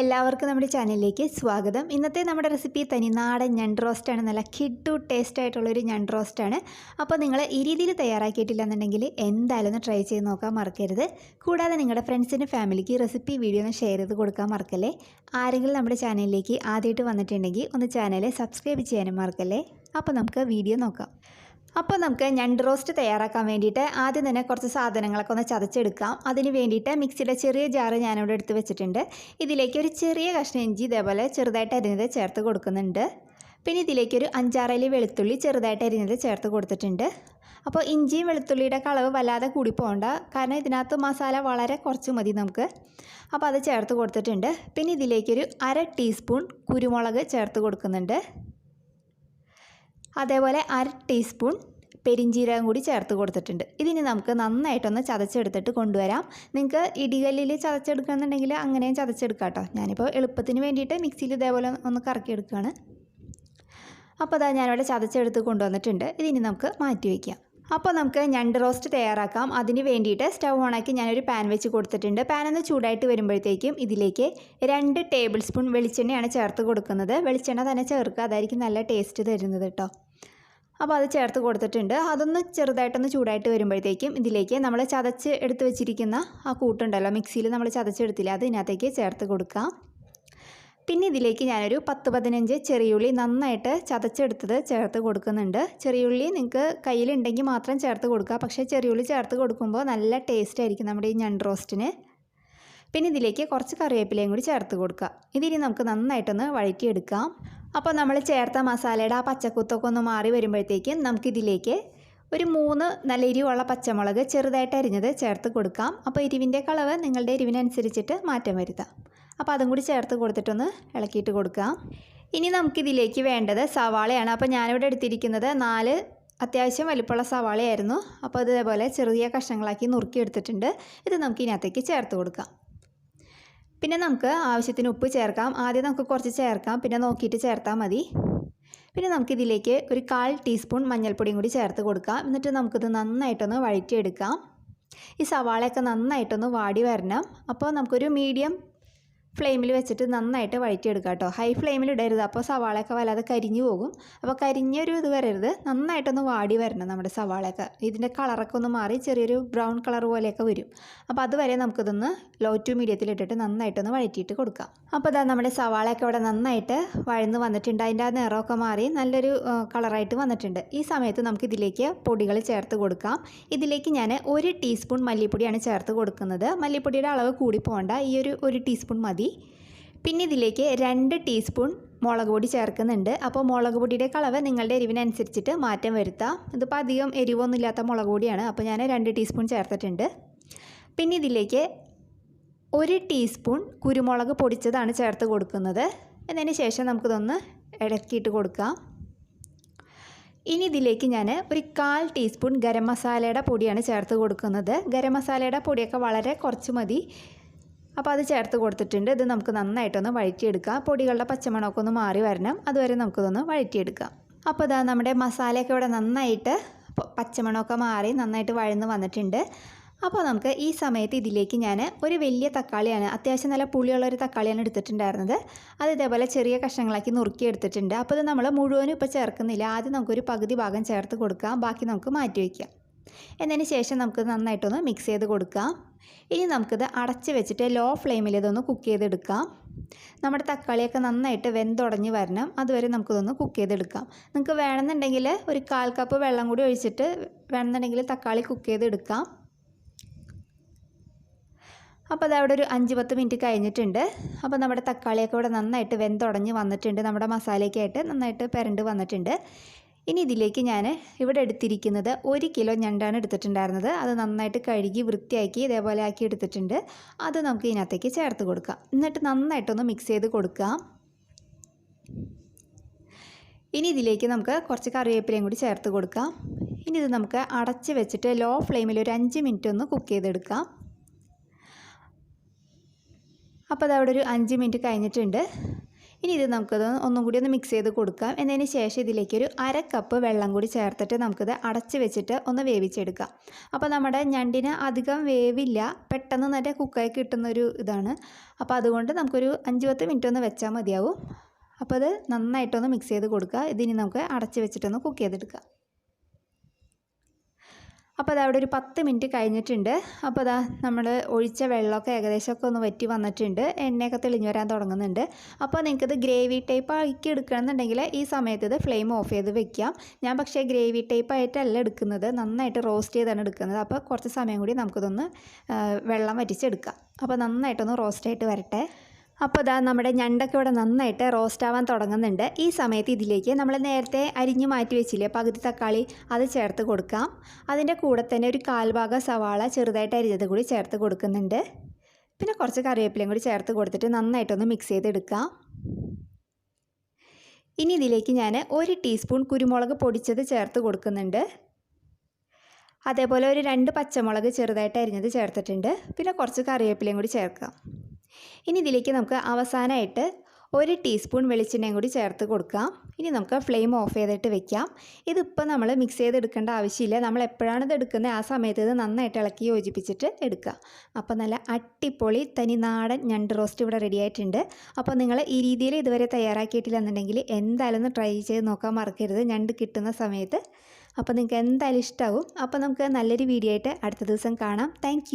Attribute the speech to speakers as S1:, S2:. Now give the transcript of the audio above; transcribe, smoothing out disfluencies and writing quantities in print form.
S1: എല്ലാവർക്കും നമ്മുടെ ചാനലിലേക്ക് സ്വാഗതം. ഇന്നത്തെ നമ്മുടെ റെസിപ്പി തനിനാടൻ ഞണ്ട് റോസ്റ്റാണ്. നല്ല കിഡു ടേസ്റ്റ് ആയിട്ടുള്ളൊരു ഞണ്ട് റോസ്റ്റാണ്. അപ്പോൾ നിങ്ങൾ ഈ രീതിയിൽ തയ്യാറാക്കിയിട്ടില്ല എന്നുണ്ടെങ്കിൽ എന്തായാലും ഒന്ന് ട്രൈ ചെയ്ത് നോക്കാൻ മറക്കരുത്. കൂടാതെ നിങ്ങളുടെ ഫ്രണ്ട്സിനും ഫാമിലിക്ക് ഈ റെസിപ്പി വീഡിയോ ഒന്ന് ഷെയർ ചെയ്ത് കൊടുക്കാൻ മറക്കല്ലേ. ആരെങ്കിലും നമ്മുടെ ചാനലിലേക്ക് ആദ്യമായിട്ട് വന്നിട്ടുണ്ടെങ്കിൽ ഒന്ന് ചാനൽ സബ്സ്ക്രൈബ് ചെയ്യാനും മറക്കല്ലേ. അപ്പോൾ നമുക്ക് വീഡിയോ നോക്കാം. അപ്പോൾ നമുക്ക് ഞണ്ട് റോസ്റ്റ് തയ്യാറാക്കാൻ വേണ്ടിയിട്ട് ആദ്യം തന്നെ കുറച്ച് സാധനങ്ങളൊക്കെ ഒന്ന് ചതച്ചെടുക്കാം. അതിന് വേണ്ടിയിട്ട് മിക്സിയുടെ ചെറിയ ജാറ് ഞാനിവിടെ എടുത്ത് വെച്ചിട്ടുണ്ട്. ഇതിലേക്ക് ഒരു ചെറിയ കഷ്ണം ഇഞ്ചി ഇതേപോലെ ചെറുതായിട്ട് അരിഞ്ഞത് ചേർത്ത് കൊടുക്കുന്നുണ്ട്. പിന്നെ ഇതിലേക്കൊരു 5-6 വെളുത്തുള്ളി ചെറുതായിട്ട് അരിഞ്ഞത് ചേർത്ത് കൊടുത്തിട്ടുണ്ട്. അപ്പോൾ ഇഞ്ചിയും വെളുത്തുള്ളിയുടെ അളവ് വല്ലാതെ കൂടി പോകണ്ട, കാരണം ഇതിനകത്ത് മസാല വളരെ കുറച്ച് മതി നമുക്ക്. അപ്പോൾ അത് ചേർത്ത് കൊടുത്തിട്ടുണ്ട്. പിന്നെ ഇതിലേക്കൊരു 1/2 ടീസ്പൂൺ കുരുമുളക് ചേർത്ത് കൊടുക്കുന്നുണ്ട്. അതേപോലെ 1/2 ടീസ്പൂൺ പെരിഞ്ജീരകം കൂടി ചേർത്ത് കൊടുത്തിട്ടുണ്ട്. ഇതിന് നമുക്ക് നന്നായിട്ടൊന്ന് ചതച്ചെടുത്തിട്ട് കൊണ്ടുവരാം. നിങ്ങൾക്ക് ഇടികല്ലിൽ ചതച്ചെടുക്കണമെന്നുണ്ടെങ്കിൽ അങ്ങനെയും ചതച്ചെടുക്കാം കേട്ടോ. ഞാനിപ്പോൾ എളുപ്പത്തിന് വേണ്ടിയിട്ട് മിക്സിയിൽ ഇതേപോലെ ഒന്ന് കറക്കിയെടുക്കുകയാണ്. അപ്പോൾ അതാ ഞാനിവിടെ ചതച്ചെടുത്ത് കൊണ്ടുവന്നിട്ടുണ്ട്. ഇതിന് നമുക്ക് മാറ്റി വയ്ക്കാം. അപ്പോൾ നമുക്ക് ഞണ്ട് റോസ്റ്റ് തയ്യാറാക്കാം. അതിന് വേണ്ടിയിട്ട് സ്റ്റൗ ഓണാക്കി ഞാനൊരു പാൻ വെച്ച് കൊടുത്തിട്ടുണ്ട്. പാൻ ഒന്ന് ചൂടായിട്ട് വരുമ്പോഴത്തേക്കും ഇതിലേക്ക് 2 ടേബിൾ സ്പൂൺ വെളിച്ചെണ്ണയാണ് ചേർത്ത് കൊടുക്കുന്നത്. വെളിച്ചെണ്ണ തന്നെ ചേർക്കുക, അതായിരിക്കും നല്ല ടേസ്റ്റ് തരുന്നത് കേട്ടോ. അപ്പോൾ അത് ചേർത്ത് കൊടുത്തിട്ടുണ്ട്. അതൊന്ന് ചെറുതായിട്ടൊന്ന് ചൂടായിട്ട് വരുമ്പോഴത്തേക്കും ഇതിലേക്ക് നമ്മൾ ചതച്ച് എടുത്ത് വെച്ചിരിക്കുന്ന ആ കൂട്ടുണ്ടല്ലോ, മിക്സിയിൽ നമ്മൾ ചതച്ചെടുത്തില്ല, അത് ഇതിനകത്തേക്ക് ചേർത്ത് കൊടുക്കാം. പിന്നെ ഇതിലേക്ക് ഞാനൊരു 10-15 ചെറിയുള്ളി നന്നായിട്ട് ചതച്ചെടുത്തത് ചേർത്ത് കൊടുക്കുന്നുണ്ട്. ചെറിയുള്ളി നിങ്ങൾക്ക് കയ്യിലുണ്ടെങ്കിൽ മാത്രം ചേർത്ത് കൊടുക്കുക. പക്ഷേ ചെറിയുള്ളി ചേർത്ത് കൊടുക്കുമ്പോൾ നല്ല ടേസ്റ്റ് ആയിരിക്കും നമ്മുടെ ഈ ഞണ്ട് റോസ്റ്റിന്. പിന്നെ ഇതിലേക്ക് കുറച്ച് കറിവേപ്പിലയും കൂടി ചേർത്ത് കൊടുക്കുക. ഇതിനി നമുക്ക് നന്നായിട്ടൊന്ന് വഴറ്റിയെടുക്കാം. അപ്പോൾ നമ്മൾ ചേർത്ത മസാലയുടെ ആ പച്ചക്കുത്തൊക്കെ ഒന്ന് മാറി വരുമ്പോഴത്തേക്കും നമുക്കിതിലേക്ക് ഒരു 3 നല്ല എരിവുള്ള പച്ചമുളക് ചെറുതായിട്ട് അരിഞ്ഞത് ചേർത്ത് കൊടുക്കാം. അപ്പോൾ എരിവിൻ്റെ അളവ് നിങ്ങളുടെ എരിവിനനുസരിച്ചിട്ട് മാറ്റം വരുത്താം. അപ്പോൾ അതും കൂടി ചേർത്ത് കൊടുത്തിട്ടൊന്ന് ഇളക്കിയിട്ട് കൊടുക്കാം. ഇനി നമുക്കിതിലേക്ക് വേണ്ടത് സവാളയാണ്. അപ്പോൾ ഞാനിവിടെ എടുത്തിരിക്കുന്നത് 4 അത്യാവശ്യം വലിപ്പമുള്ള സവാളയായിരുന്നു. അപ്പോൾ ഇതേപോലെ ചെറിയ കഷ്ണങ്ങളാക്കി നുറുക്കി എടുത്തിട്ടുണ്ട്. ഇത് നമുക്ക് ഇതിനകത്തേക്ക് ചേർത്ത് കൊടുക്കാം. പിന്നെ നമുക്ക് ആവശ്യത്തിന് ഉപ്പ് ചേർക്കാം. ആദ്യം നമുക്ക് കുറച്ച് ചേർക്കാം, പിന്നെ നോക്കിയിട്ട് ചേർത്താൽ മതി. പിന്നെ നമുക്കിതിലേക്ക് ഒരു 1/4 ടീസ്പൂൺ മഞ്ഞൾപ്പൊടിയും കൂടി ചേർത്ത് കൊടുക്കാം. എന്നിട്ട് നമുക്കിത് നന്നായിട്ടൊന്ന് വഴറ്റിയെടുക്കാം. ഈ സവാളയൊക്കെ നന്നായിട്ടൊന്ന് വാടി വരണം. അപ്പോൾ നമുക്കൊരു മീഡിയം ഫ്ലെയിമിൽ വെച്ചിട്ട് നന്നായിട്ട് വഴറ്റിയെടുക്കാം കേട്ടോ. ഹൈ ഫ്ലെയിമിൽ ഇടരുത്, അപ്പോൾ സവാളയൊക്കെ വല്ലാതെ കരിഞ്ഞു പോകും. അപ്പോൾ കരിഞ്ഞൊരു ഇത് വരരുത്, നന്നായിട്ടൊന്ന് വാടി വരണം നമ്മുടെ സവാളയൊക്കെ. ഇതിൻ്റെ കളറൊക്കെ ഒന്ന് മാറി ചെറിയൊരു ബ്രൗൺ കളർ പോലെയൊക്കെ വരും. അപ്പോൾ അതുവരെ നമുക്കിതൊന്ന് ലോ ടു മീഡിയത്തിലിട്ടിട്ട് നന്നായിട്ടൊന്ന് വഴറ്റിയിട്ട് കൊടുക്കാം. അപ്പോൾ ഇതാ നമ്മുടെ സവാളയൊക്കെ ഇവിടെ നന്നായിട്ട് വഴന്ന് വന്നിട്ടുണ്ട്. അതിൻ്റെ ആ നിറമൊക്കെ മാറി നല്ലൊരു കളറായിട്ട് വന്നിട്ടുണ്ട്. ഈ സമയത്ത് നമുക്കിതിലേക്ക് പൊടികൾ ചേർത്ത് കൊടുക്കാം. ഇതിലേക്ക് ഞാൻ 1 ടീസ്പൂൺ മല്ലിപ്പൊടിയാണ് ചേർത്ത് കൊടുക്കുന്നത്. മല്ലിപ്പൊടിയുടെ അളവ് കൂടി പോകണ്ട, ഈ ഒരു 1 ടീസ്പൂൺ മതി. പിന്നെ ഇതിലേക്ക് 2 ടീസ്പൂൺ മുളക് പൊടി ചേർക്കുന്നുണ്ട്. അപ്പോൾ മുളക് പൊടിയുടെ അളവ് നിങ്ങളുടെ എരിവിനനുസരിച്ചിട്ട് മാറ്റം വരുത്താം. ഇതിപ്പോൾ അധികം എരിവൊന്നും ഇല്ലാത്ത മുളക് പൊടിയാണ്, അപ്പോൾ ഞാൻ 2 ടീസ്പൂൺ ചേർത്തിട്ടുണ്ട്. പിന്നെ ഇതിലേക്ക് 1 ടീസ്പൂൺ കുരുമുളക് പൊടിച്ചതാണ് ചേർത്ത് കൊടുക്കുന്നത്. എന്നതിന് ശേഷം നമുക്കിതൊന്ന് ഇളക്കിയിട്ട് കൊടുക്കാം. ഇനി ഇതിലേക്ക് ഞാൻ ഒരു 1/4 ടീസ്പൂൺ ഗരം മസാലയുടെ പൊടിയാണ് ചേർത്ത് കൊടുക്കുന്നത്. ഗരം മസാലയുടെ പൊടിയൊക്കെ വളരെ കുറച്ച് മതി. അപ്പോൾ അത് ചേർത്ത് കൊടുത്തിട്ടുണ്ട്. ഇത് നമുക്ക് നന്നായിട്ടൊന്ന് വഴറ്റിയെടുക്കാം. പൊടികളുടെ പച്ചമണമൊക്കെ ഒന്ന് മാറി വരണം, അതുവരെ നമുക്കിതൊന്ന് വഴറ്റിയെടുക്കാം. അപ്പോൾ ഇതാ നമ്മുടെ മസാലയൊക്കെ ഇവിടെ നന്നായിട്ട് പച്ചമണമൊക്കെ മാറി നന്നായിട്ട് വഴന്ന് വന്നിട്ടുണ്ട്. അപ്പോൾ നമുക്ക് ഈ സമയത്ത് ഇതിലേക്ക് ഞാൻ ഒരു വലിയ തക്കാളിയാണ്, അത്യാവശ്യം നല്ല പുളിയുള്ളൊരു തക്കാളിയാണ് എടുത്തിട്ടുണ്ടായിരുന്നത്. അത് ഇതേപോലെ ചെറിയ കഷ്ണങ്ങളാക്കി നുറുക്കി എടുത്തിട്ടുണ്ട്. അപ്പോൾ ഇത് നമ്മൾ മുഴുവനും ഇപ്പോൾ ചേർക്കുന്നില്ല. ആദ്യം നമുക്കൊരു പകുതി ഭാഗം ചേർത്ത് കൊടുക്കാം, ബാക്കി നമുക്ക് മാറ്റി വയ്ക്കാം. എന്നതിന് ശേഷം നമുക്ക് നന്നായിട്ടൊന്ന് മിക്സ് ചെയ്ത് കൊടുക്കാം. ഇനി നമുക്കിത് അടച്ച് വെച്ചിട്ട് ലോ ഫ്ലെയിമിൽ ഇതൊന്ന് കുക്ക് ചെയ്തെടുക്കാം. നമ്മുടെ തക്കാളിയൊക്കെ നന്നായിട്ട് വെന്തുടഞ്ഞ് വരണം, അതുവരെ നമുക്കിതൊന്ന് കുക്ക് ചെയ്തെടുക്കാം. നിങ്ങൾക്ക് വേണമെന്നുണ്ടെങ്കിൽ ഒരു 1/4 കപ്പ് വെള്ളം കൂടി ഒഴിച്ചിട്ട് വേണമെന്നുണ്ടെങ്കിൽ തക്കാളി കുക്ക് ചെയ്തെടുക്കാം. അപ്പോൾ അതവിടെ ഒരു 5-10 മിനിറ്റ് കഴിഞ്ഞിട്ടുണ്ട്. അപ്പോൾ നമ്മുടെ തക്കാളിയൊക്കെ ഇവിടെ നന്നായിട്ട് വെന്തുടഞ്ഞ് വന്നിട്ടുണ്ട്. നമ്മുടെ മസാലയൊക്കെ നന്നായിട്ട് പെരണ്ട് വന്നിട്ടുണ്ട്. ഇനി ഇതിലേക്ക് ഞാൻ ഇവിടെ എടുത്തിരിക്കുന്നത് 1 കിലോ ഞണ്ടാണ് എടുത്തിട്ടുണ്ടായിരുന്നത്. അത് നന്നായിട്ട് കഴുകി വൃത്തിയാക്കി ഇതേപോലെ ആക്കി എടുത്തിട്ടുണ്ട്. അത് നമുക്ക് ഇതിനകത്തേക്ക് ചേർത്ത് കൊടുക്കാം. എന്നിട്ട് നന്നായിട്ടൊന്ന് മിക്സ് ചെയ്ത് കൊടുക്കാം. ഇനി ഇതിലേക്ക് നമുക്ക് കുറച്ച് കറിവേപ്പിലയും കൂടി ചേർത്ത് കൊടുക്കാം. ഇനി ഇത് നമുക്ക് അടച്ച് വെച്ചിട്ട് ലോ ഫ്ലെയിമിൽ ഒരു 5 മിനിറ്റ് ഒന്ന് കുക്ക് ചെയ്തെടുക്കാം. അപ്പോൾ അതവിടെ ഒരു 5 മിനിറ്റ് കഴിഞ്ഞിട്ടുണ്ട്. ഇനി ഇത് നമുക്കത് ഒന്നും കൂടി ഒന്ന് മിക്സ് ചെയ്ത് കൊടുക്കാം. എന്നതിന് ശേഷം ഇതിലേക്കൊരു 1/2 കപ്പ് വെള്ളം കൂടി ചേർത്തിട്ട് നമുക്കിത് അടച്ച് വെച്ചിട്ട് ഒന്ന് വേവിച്ചെടുക്കാം. അപ്പോൾ നമ്മുടെ ഞണ്ടിന് അധികം വേവില്ല, പെട്ടെന്ന് തന്നെ കുക്കായി കിട്ടുന്നൊരു ഇതാണ്. അപ്പോൾ അതുകൊണ്ട് നമുക്കൊരു 5-10 മിനിറ്റ് ഒന്ന് വെച്ചാൽ മതിയാവും. അപ്പോൾ അത് നന്നായിട്ടൊന്ന് മിക്സ് ചെയ്ത് കൊടുക്കുക. ഇതിനി നമുക്ക് അടച്ച് വെച്ചിട്ടൊന്ന് കുക്ക് ചെയ്തെടുക്കാം. അപ്പോൾ അതവിടെ ഒരു 10 മിനിറ്റ് കഴിഞ്ഞിട്ടുണ്ട്. അപ്പോൾ അതാ നമ്മൾ ഒഴിച്ച വെള്ളമൊക്കെ ഏകദേശമൊക്കെ ഒന്ന് വറ്റി വന്നിട്ടുണ്ട്, എണ്ണയൊക്കെ തെളിഞ്ഞ് വരാൻ തുടങ്ങുന്നുണ്ട്. അപ്പോൾ നിങ്ങൾക്കിത് ഗ്രേവി ടൈപ്പ് ആക്കി എടുക്കണമെന്നുണ്ടെങ്കിൽ ഈ സമയത്ത് ഇത് ഫ്ലെയിം ഓഫ് ചെയ്ത് വെക്കാം. ഞാൻ പക്ഷേ ഗ്രേവി ടൈപ്പ് ആയിട്ടല്ല എടുക്കുന്നത്, നന്നായിട്ട് റോസ്റ്റ് ചെയ്താണ് എടുക്കുന്നത്. അപ്പോൾ കുറച്ച് സമയം കൂടി നമുക്കിതൊന്ന് വെള്ളം വറ്റിച്ചെടുക്കാം. അപ്പോൾ നന്നായിട്ടൊന്ന് റോസ്റ്റായിട്ട് വരട്ടെ. അപ്പോൾ ഇതാ നമ്മുടെ ഞണ്ടൊക്കെ ഇവിടെ നന്നായിട്ട് റോസ്റ്റ് ആവാൻ തുടങ്ങുന്നുണ്ട്. ഈ സമയത്ത് ഇതിലേക്ക് നമ്മൾ നേരത്തെ അരിഞ്ഞു മാറ്റി വെച്ചില്ലേ പകുതി തക്കാളി, അത് ചേർത്ത് കൊടുക്കാം. അതിൻ്റെ കൂടെ തന്നെ ഒരു 1/4 ഭാഗം സവാള ചെറുതായിട്ട് അരിഞ്ഞത് കൂടി ചേർത്ത് കൊടുക്കുന്നുണ്ട്. പിന്നെ കുറച്ച് കറിവേപ്പിലയും കൂടി ചേർത്ത് കൊടുത്തിട്ട് നന്നായിട്ടൊന്ന് മിക്സ് ചെയ്തെടുക്കാം. ഇനി ഇതിലേക്ക് ഞാൻ 1 ടീസ്പൂൺ കുരുമുളക് പൊടിച്ചത് ചേർത്ത് കൊടുക്കുന്നുണ്ട്. അതേപോലെ ഒരു 2 പച്ചമുളക് ചെറുതായിട്ട് അരിഞ്ഞത് ചേർത്തിട്ടുണ്ട്. പിന്നെ കുറച്ച് കറിവേപ്പിലയും കൂടി ചേർക്കാം. ഇനി ഇതിലേക്ക് നമുക്ക് അവസാനമായിട്ട് 1 ടീസ്പൂൺ വെളിച്ചെണ്ണയും കൂടി ചേർത്ത് കൊടുക്കാം. ഇനി നമുക്ക് ഫ്ലെയിം ഓഫ് ചെയ്തിട്ട് വെക്കാം. ഇതിപ്പോൾ നമ്മൾ മിക്സ് ചെയ്തെടുക്കേണ്ട ആവശ്യമില്ല, നമ്മൾ എപ്പോഴാണ് ഇത് എടുക്കുന്നത് ആ സമയത്ത് ഇത് നന്നായിട്ട് ഇളക്കി യോജിപ്പിച്ചിട്ട് എടുക്കുക. അപ്പോൾ നല്ല അടിപൊളി തനി നാടൻ ഞണ്ട് റോസ്റ്റ് ഇവിടെ റെഡി ആയിട്ടുണ്ട്. അപ്പോൾ നിങ്ങൾ ഈ രീതിയിൽ ഇതുവരെ തയ്യാറാക്കിയിട്ടില്ല എന്നുണ്ടെങ്കിൽ എന്തായാലും ഒന്ന് ട്രൈ ചെയ്ത് നോക്കാൻ മറക്കരുത് ഞണ്ട് കിട്ടുന്ന സമയത്ത്. അപ്പോൾ നിങ്ങൾക്ക് എന്തായാലും ഇഷ്ടമാവും. അപ്പോൾ നമുക്ക് നല്ലൊരു വീഡിയോ ആയിട്ട് അടുത്ത ദിവസം കാണാം. താങ്ക്